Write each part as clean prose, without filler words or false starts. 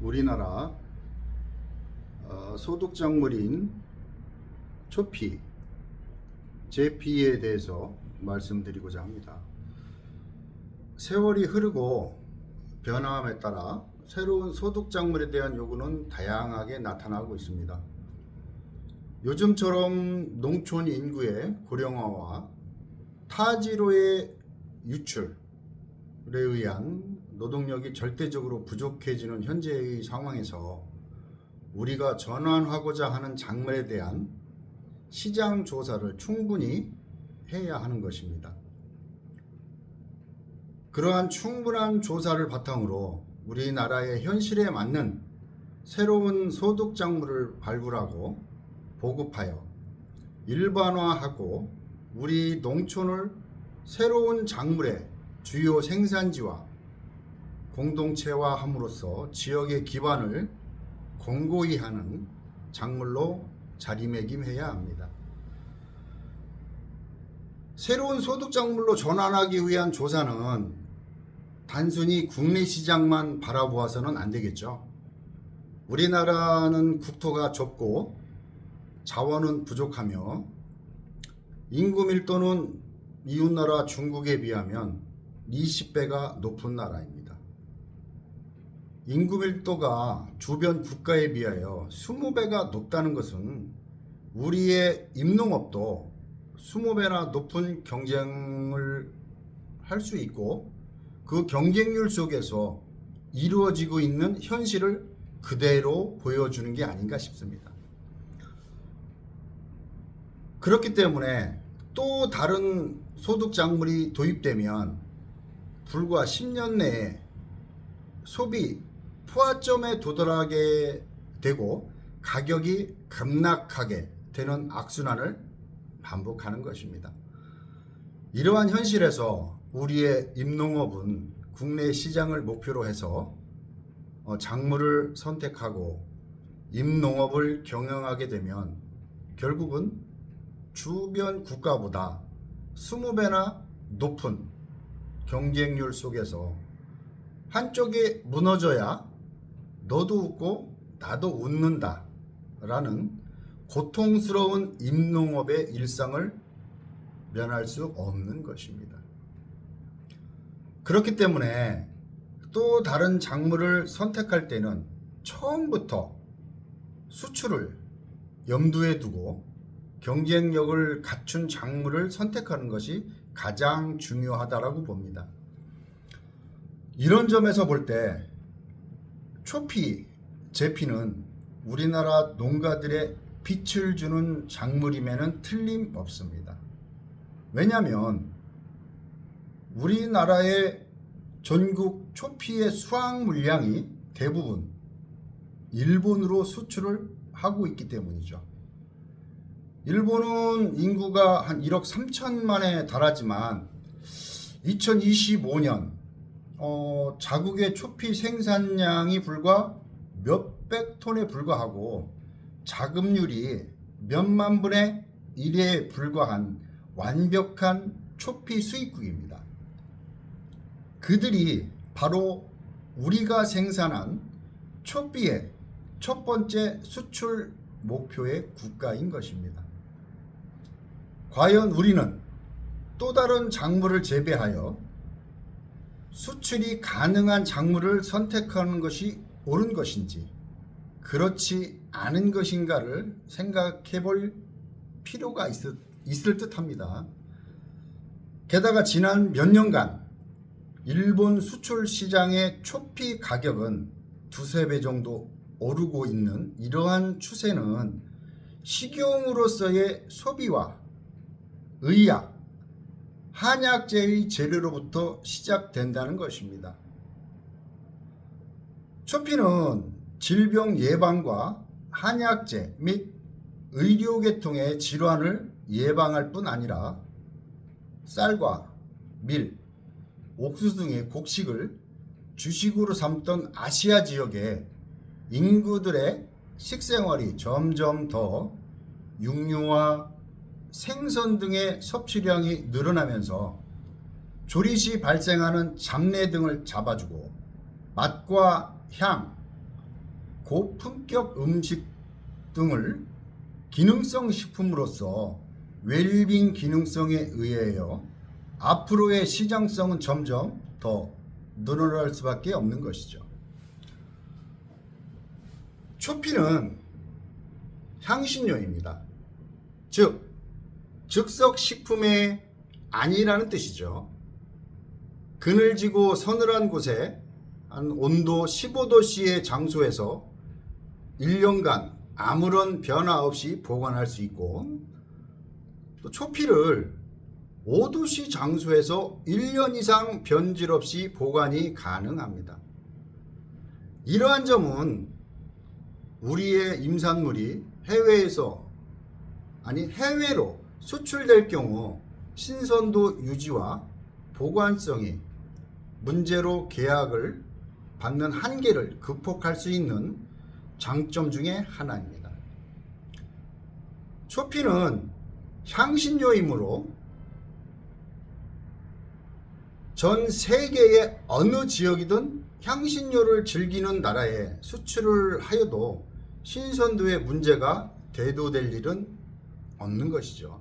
우리나라 소득작물인 초피, 제피에 대해서 말씀드리고자 합니다. 세월이 흐르고 변화함에 따라 새로운 소득작물에 대한 요구는 다양하게 나타나고 있습니다. 요즘처럼 농촌 인구의 고령화와 타지로의 유출에 의한 노동력이 절대적으로 부족해지는 현재의 상황에서 우리가 전환하고자 하는 작물에 대한 시장 조사를 충분히 해야 하는 것입니다. 그러한 충분한 조사를 바탕으로 우리나라의 현실에 맞는 새로운 소득작물을 발굴하고 보급하여 일반화하고 우리 농촌을 새로운 작물의 주요 생산지와 공동체화함으로써 지역의 기반을 공고히 하는 작물로 자리매김해야 합니다. 새로운 소득작물로 전환하기 위한 조사는 단순히 국내 시장만 바라보아서는 안 되겠죠. 우리나라는 국토가 좁고 자원은 부족하며 인구 밀도는 이웃나라 중국에 비하면 20배가 높은 나라입니다. 인구 밀도가 주변 국가에 비하여 20배가 높다는 것은 우리의 임농업도 20배나 높은 경쟁을 할 수 있고 그 경쟁률 속에서 이루어지고 있는 현실을 그대로 보여주는 게 아닌가 싶습니다. 그렇기 때문에 또 다른 소득작물이 도입되면 불과 10년 내에 소비 포화점에 도달하게 되고 가격이 급락하게 되는 악순환을 반복하는 것입니다. 이러한 현실에서 우리의 임농업은 국내 시장을 목표로 해서 작물을 선택하고 임농업을 경영하게 되면 결국은 주변 국가보다 20배나 높은 경쟁률 속에서 한쪽이 무너져야 너도 웃고 나도 웃는다 라는 고통스러운 임농업의 일상을 면할 수 없는 것입니다. 그렇기 때문에 또 다른 작물을 선택할 때는 처음부터 수출을 염두에 두고 경쟁력을 갖춘 작물을 선택하는 것이 가장 중요하다고 봅니다. 이런 점에서 볼 때 초피, 제피는 우리나라 농가들의 빛을 주는 작물임에는 틀림없습니다. 왜냐하면 우리나라의 전국 초피의 수확 물량이 대부분 일본으로 수출을 하고 있기 때문이죠. 일본은 인구가 한 1억 3천만에 달하지만 2025년 자국의 초피 생산량이 불과 몇백 톤에 불과하고 자급률이 몇만 분의 1에 불과한 완벽한 초피 수입국입니다. 그들이 바로 우리가 생산한 초피의 첫 번째 수출 목표의 국가인 것입니다. 과연 우리는 또 다른 작물을 재배하여 수출이 가능한 작물을 선택하는 것이 옳은 것인지 그렇지 않은 것인가를 생각해 볼 필요가 있을 듯 합니다. 게다가 지난 몇 년간 일본 수출 시장의 초피 가격은 두세 배 정도 오르고 있는 이러한 추세는 식용으로서의 소비와 의약, 한약재의 재료로부터 시작된다는 것입니다. 초피는 질병 예방과 한약재 및 의료계통의 질환을 예방할 뿐 아니라 쌀과 밀, 옥수수 등의 곡식을 주식으로 삼던 아시아 지역의 인구들의 식생활이 점점 더 육류와 생선 등의 섭취량이 늘어나면서 조리 시 발생하는 잡내 등을 잡아주고 맛과 향, 고품격 음식 등을 기능성 식품으로서 웰빙 기능성에 의하여 앞으로의 시장성은 점점 더 늘어날 수밖에 없는 것이죠. 초피는 향신료입니다. 즉 즉석식품의 아니라는 뜻이죠. 그늘지고 서늘한 곳에 한 온도 15도씨의 장소에서 1년간 아무런 변화 없이 보관할 수 있고, 또 초피를 5도씨 장소에서 1년 이상 변질 없이 보관이 가능합니다. 이러한 점은 우리의 임산물이 해외로 수출될 경우 신선도 유지와 보관성이 문제로 계약을 받는 한계를 극복할 수 있는 장점 중에 하나입니다. 초피는 향신료이므로 전 세계의 어느 지역이든 향신료를 즐기는 나라에 수출을 하여도 신선도에 문제가 대두될 일은 없는 것이죠.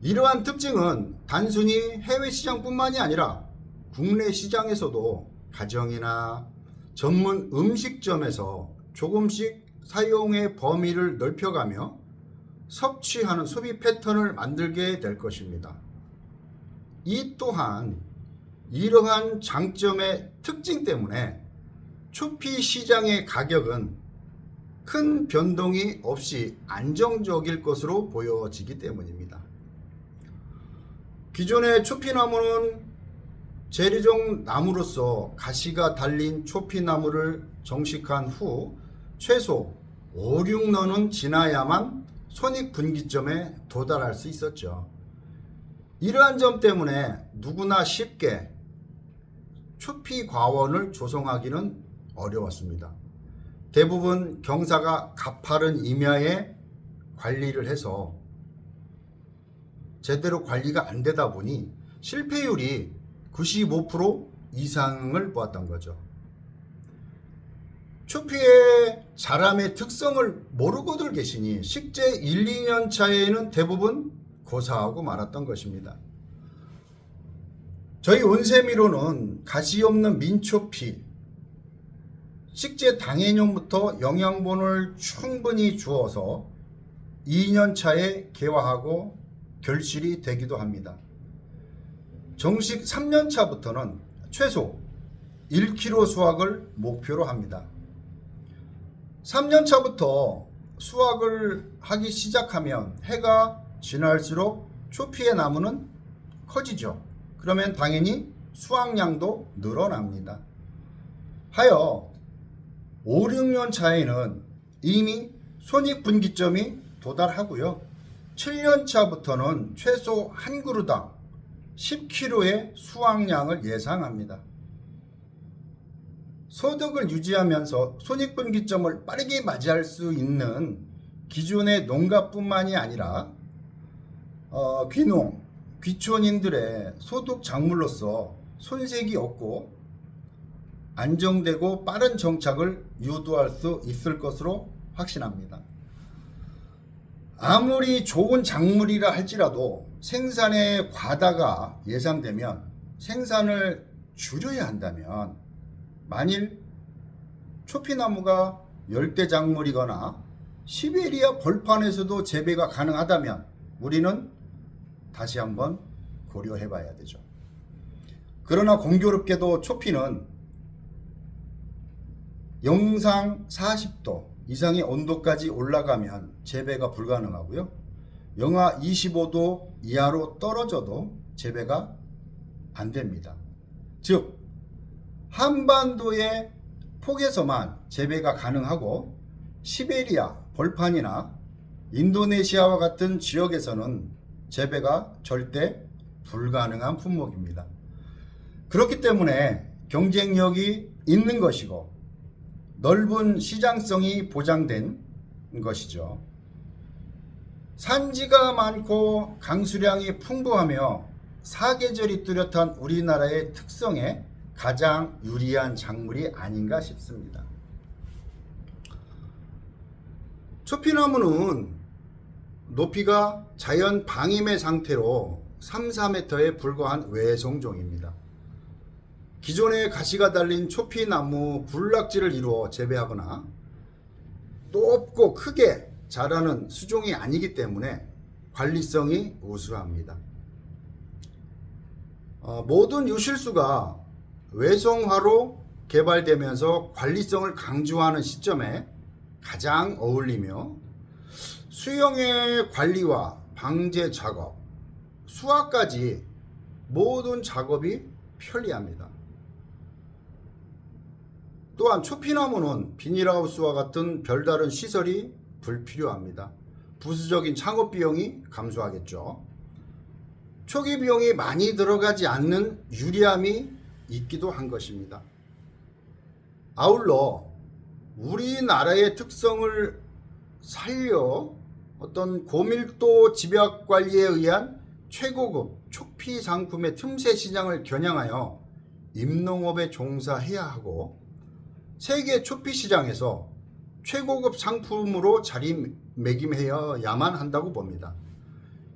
이러한 특징은 단순히 해외 시장뿐만이 아니라 국내 시장에서도 가정이나 전문 음식점에서 조금씩 사용의 범위를 넓혀가며 섭취하는 소비 패턴을 만들게 될 것입니다. 이 또한 이러한 장점의 특징 때문에 초피 시장의 가격은 큰 변동이 없이 안정적일 것으로 보여지기 때문입니다. 기존의 초피나무는 재래종 나무로서 가시가 달린 초피나무를 정식한 후 최소 5, 6년은 지나야만 손익분기점에 도달할 수 있었죠. 이러한 점 때문에 누구나 쉽게 초피 과원을 조성하기는 어려웠습니다. 대부분 경사가 가파른 임야에 관리를 해서 제대로 관리가 안 되다 보니 실패율이 95% 이상을 보았던 거죠. 초피의 자람의 특성을 모르고들 계시니 식재 1, 2년 차에는 대부분 고사하고 말았던 것입니다. 저희 온세미로는 가시 없는 민초피, 식재 당해년부터 영양분을 충분히 주어서 2년 차에 개화하고 결실이 되기도 합니다. 정식 3년 차부터는 최소 1kg 수확을 목표로 합니다. 3년 차부터 수확을 하기 시작하면 해가 지날수록 초피의 나무는 커지죠. 그러면 당연히 수확량도 늘어납니다. 하여 5, 6년 차에는 이미 손익분기점이 도달하고요. 7년 차부터는 최소 한 그루당 10kg의 수확량을 예상합니다. 소득을 유지하면서 손익분기점을 빠르게 맞이할 수 있는 기존의 농가뿐만이 아니라 귀농, 귀촌인들의 소득 작물로서 손색이 없고 안정되고 빠른 정착을 유도할 수 있을 것으로 확신합니다. 아무리 좋은 작물이라 할지라도 생산의 과다가 예상되면 생산을 줄여야 한다면, 만일 초피나무가 열대작물이거나 시베리아 벌판에서도 재배가 가능하다면 우리는 다시 한번 고려해 봐야 되죠. 그러나 공교롭게도 초피는 영상 40도 이상의 온도까지 올라가면 재배가 불가능하고요. 영하 25도 이하로 떨어져도 재배가 안 됩니다. 즉 한반도의 폭에서만 재배가 가능하고 시베리아 벌판이나 인도네시아와 같은 지역에서는 재배가 절대 불가능한 품목입니다. 그렇기 때문에 경쟁력이 있는 것이고 넓은 시장성이 보장된 것이죠. 산지가 많고 강수량이 풍부하며 사계절이 뚜렷한 우리나라의 특성에 가장 유리한 작물이 아닌가 싶습니다. 초피나무는 높이가 자연 방임의 상태로 3, 4m에 불과한 외송종입니다. 기존의 가시가 달린 초피나무 군락지를 이루어 재배하거나 높고 크게 자라는 수종이 아니기 때문에 관리성이 우수합니다. 모든 유실수가 외송화로 개발되면서 관리성을 강조하는 시점에 가장 어울리며 수영의 관리와 방제 작업, 수확까지 모든 작업이 편리합니다. 또한 초피나무는 비닐하우스와 같은 별다른 시설이 불필요합니다. 부수적인 창업 비용이 감소하겠죠. 초기 비용이 많이 들어가지 않는 유리함이 있기도 한 것입니다. 아울러 우리나라의 특성을 살려 어떤 고밀도 집약 관리에 의한 최고급 초피 상품의 틈새 시장을 겨냥하여 임농업에 종사해야 하고 세계 초피 시장에서 최고급 상품으로 자리매김해야만 한다고 봅니다.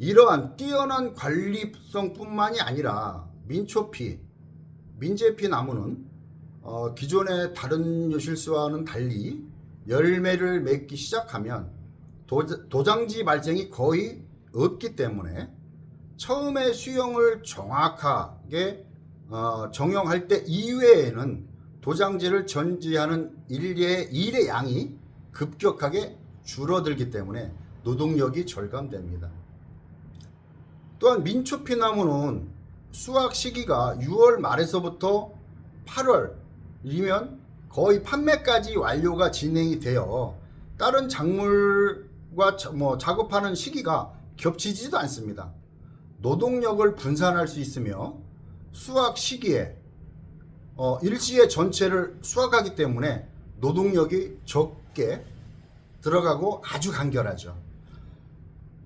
이러한 뛰어난 관리성뿐만이 아니라 민초피, 민제피 나무는 기존의 다른 유실수와는 달리 열매를 맺기 시작하면 도장지 발생이 거의 없기 때문에 처음에 수영을 정확하게 정형할 때 이외에는 도장지를 전지하는 일의 양이 급격하게 줄어들기 때문에 노동력이 절감됩니다. 또한 민초피 나무는 수확 시기가 6월 말에서부터 8월이면 거의 판매까지 완료가 진행이 되어 다른 작물과 작업하는 시기가 겹치지도 않습니다. 노동력을 분산할 수 있으며 수확 시기에 일시에 전체를 수확하기 때문에 노동력이 적게 들어가고 아주 간결하죠.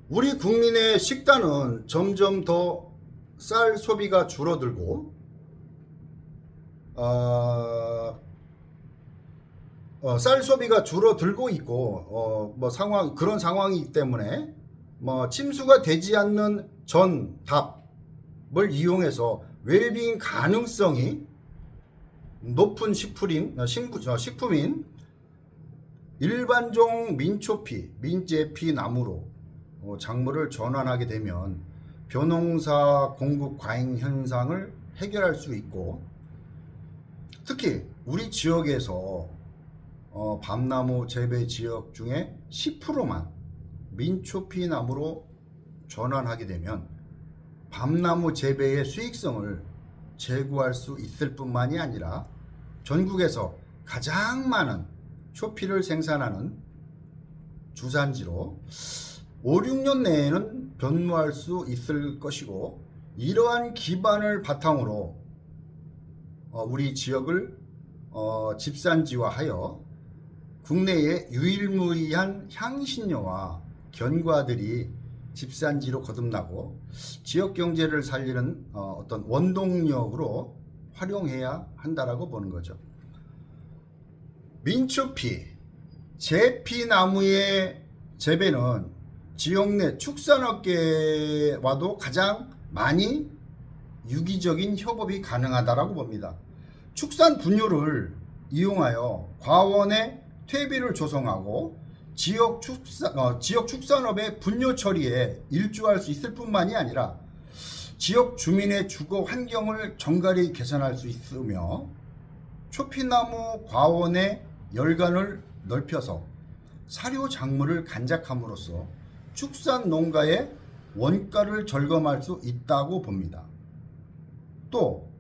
우리 국민의 식단은 점점 더 쌀 소비가 줄어들고 쌀 소비가 줄어들고 있고 그런 상황이기 때문에 침수가 되지 않는 전, 답을 이용해서 웰빙 가능성이 높은 식품인 일반종 민초피, 민제피 나무로 작물을 전환하게 되면 벼농사 공급 과잉 현상을 해결할 수 있고, 특히 우리 지역에서 밤나무 재배 지역 중에 10%만 민초피 나무로 전환하게 되면 밤나무 재배의 수익성을 제고할 수 있을 뿐만이 아니라 전국에서 가장 많은 초피를 생산하는 주산지로 5, 6년 내에는 변모할 수 있을 것이고, 이러한 기반을 바탕으로 우리 지역을 집산지화하여 국내의 유일무이한 향신료와 견과들이 집산지로 거듭나고 지역 경제를 살리는 어떤 원동력으로 활용해야 한다라고 보는 거죠. 민초피, 제피 나무의 재배는 지역 내 축산업계와도 가장 많이 유기적인 협업이 가능하다라고 봅니다. 축산 분뇨를 이용하여 과원의 퇴비를 조성하고 지역 축산업의 분뇨 처리에 일조할 수 있을 뿐만이 아니라 지역 주민의 주거 환경을 정갈히 개선할 수 있으며 초피나무 과원의 열간을 넓혀서 사료 작물을 간작함으로써 축산 농가의 원가를 절감할 수 있다고 봅니다. 또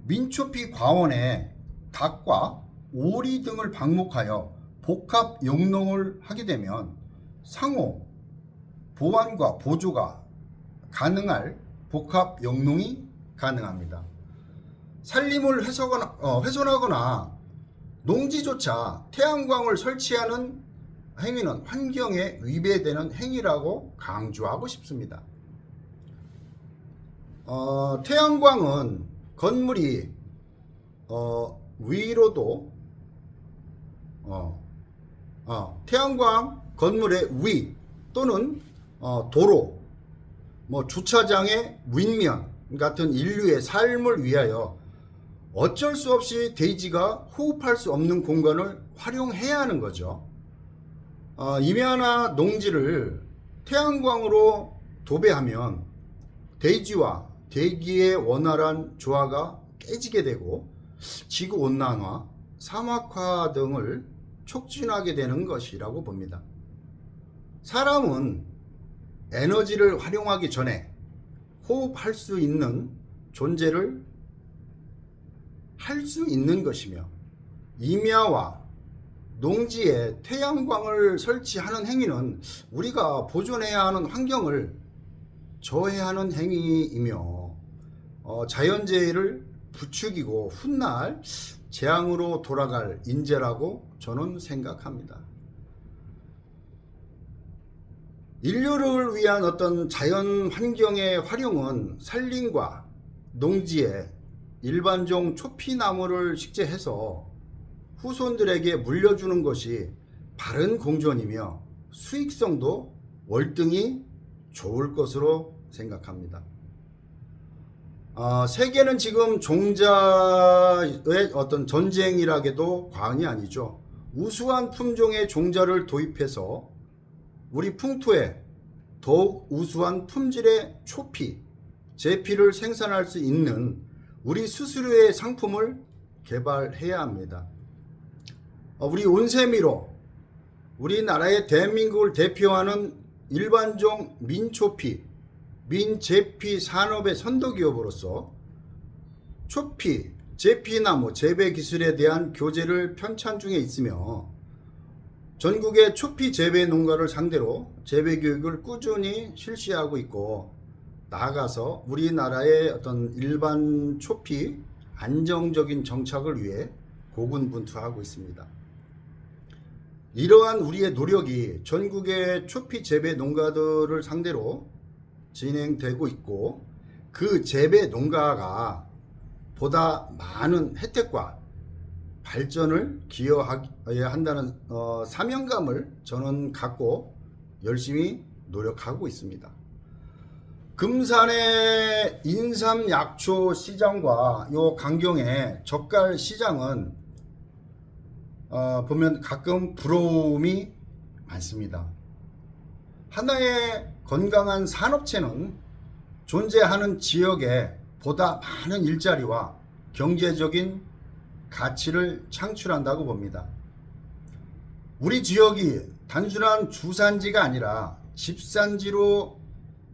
민초피 과원에 닭과 오리 등을 방목하여 복합 영농을 하게 되면 상호 보완과 보조가 가능할 복합 영농이 가능합니다. 산림을 훼손하거나 농지조차 태양광을 설치하는 행위는 환경에 위배되는 행위라고 강조하고 싶습니다. 태양광은 건물이 위로도 태양광 건물의 위 또는 도로, 주차장의 윗면 같은 인류의 삶을 위하여 어쩔 수 없이 대지가 호흡할 수 없는 공간을 활용해야 하는 거죠. 임야나 농지를 태양광으로 도배하면 대지와 대기의 원활한 조화가 깨지게 되고 지구온난화, 사막화 등을 촉진하게 되는 것이라고 봅니다. 사람은 에너지를 활용하기 전에 호흡할 수 있는 존재를 할 수 있는 것이며 임야와 농지에 태양광을 설치하는 행위는 우리가 보존해야 하는 환경을 저해하는 행위이며 자연재해를 부추기고 훗날 재앙으로 돌아갈 인재라고 저는 생각합니다. 인류를 위한 어떤 자연 환경의 활용은 산림과 농지에 일반종 초피나무를 식재해서 후손들에게 물려주는 것이 바른 공존이며 수익성도 월등히 좋을 것으로 생각합니다. 세계는 지금 종자의 어떤 전쟁이라게도 과언이 아니죠. 우수한 품종의 종자를 도입해서 우리 풍토에 더욱 우수한 품질의 초피, 제피를 생산할 수 있는 우리 스스로의 상품을 개발해야 합니다. 우리 온세미로 우리나라의 대한민국을 대표하는 일반종 민초피, 민제피 산업의 선도기업으로서 초피, 제피나무 재배 기술에 대한 교재를 편찬 중에 있으며 전국의 초피 재배 농가를 상대로 재배 교육을 꾸준히 실시하고 있고 나아가서 우리나라의 어떤 일반 초피 안정적인 정착을 위해 고군분투하고 있습니다. 이러한 우리의 노력이 전국의 초피 재배 농가들을 상대로 진행되고 있고 그 재배 농가가 보다 많은 혜택과 발전을 기여해야 한다는 사명감을 저는 갖고 열심히 노력하고 있습니다. 금산의 인삼약초 시장과 요 강경의 젓갈 시장은 보면 가끔 부러움이 많습니다. 하나의 건강한 산업체는 존재하는 지역에 보다 많은 일자리와 경제적인 가치를 창출한다고 봅니다. 우리 지역이 단순한 주산지가 아니라 집산지로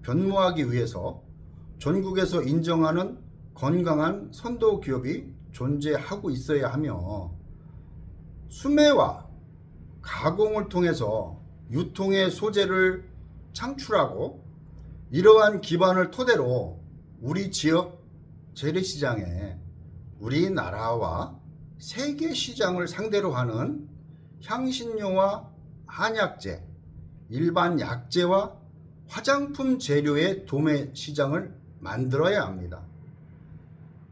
변모하기 위해서 전국에서 인정하는 건강한 선도 기업이 존재하고 있어야 하며 수매와 가공을 통해서 유통의 소재를 창출하고 이러한 기반을 토대로 우리 지역 재래시장에 우리나라와 세계 시장을 상대로 하는 향신료와 한약재, 일반 약재와 화장품 재료의 도매 시장을 만들어야 합니다.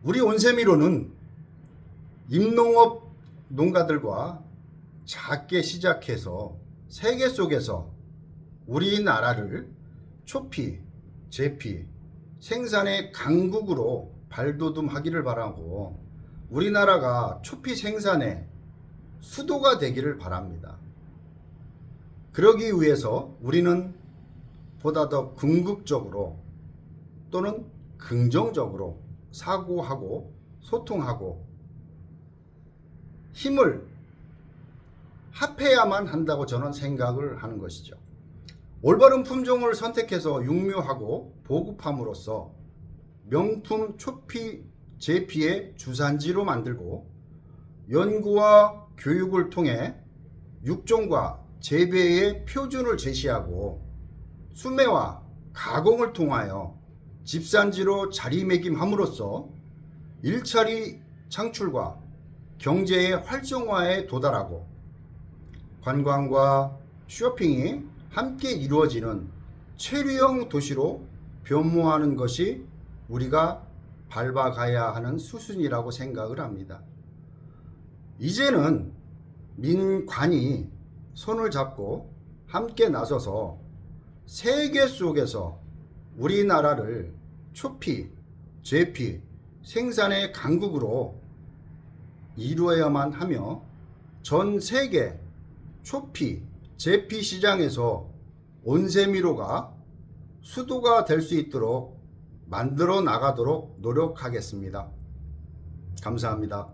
우리 온세미로는 임농업 농가들과 작게 시작해서 세계 속에서 우리나라를 초피, 제피, 생산의 강국으로 발돋움하기를 바라고 우리나라가 초피 생산의 수도가 되기를 바랍니다. 그러기 위해서 우리는 보다 더 궁극적으로 또는 긍정적으로 사고하고 소통하고 힘을 합해야만 한다고 저는 생각을 하는 것이죠. 올바른 품종을 선택해서 육묘하고 보급함으로써 명품 초피 제피의 주산지로 만들고 연구와 교육을 통해 육종과 재배의 표준을 제시하고 수매와 가공을 통하여 집산지로 자리매김함으로써 일자리 창출과 경제의 활성화에 도달하고 관광과 쇼핑이 함께 이루어지는 체류형 도시로 변모하는 것이 우리가 밟아가야 하는 수순이라고 생각을 합니다. 이제는 민관이 손을 잡고 함께 나서서 세계 속에서 우리나라를 초피, 제피, 생산의 강국으로 이루어야만 하며 전 세계 초피, 제피 시장에서 온세미로가 수도가 될 수 있도록 만들어 나가도록 노력하겠습니다. 감사합니다.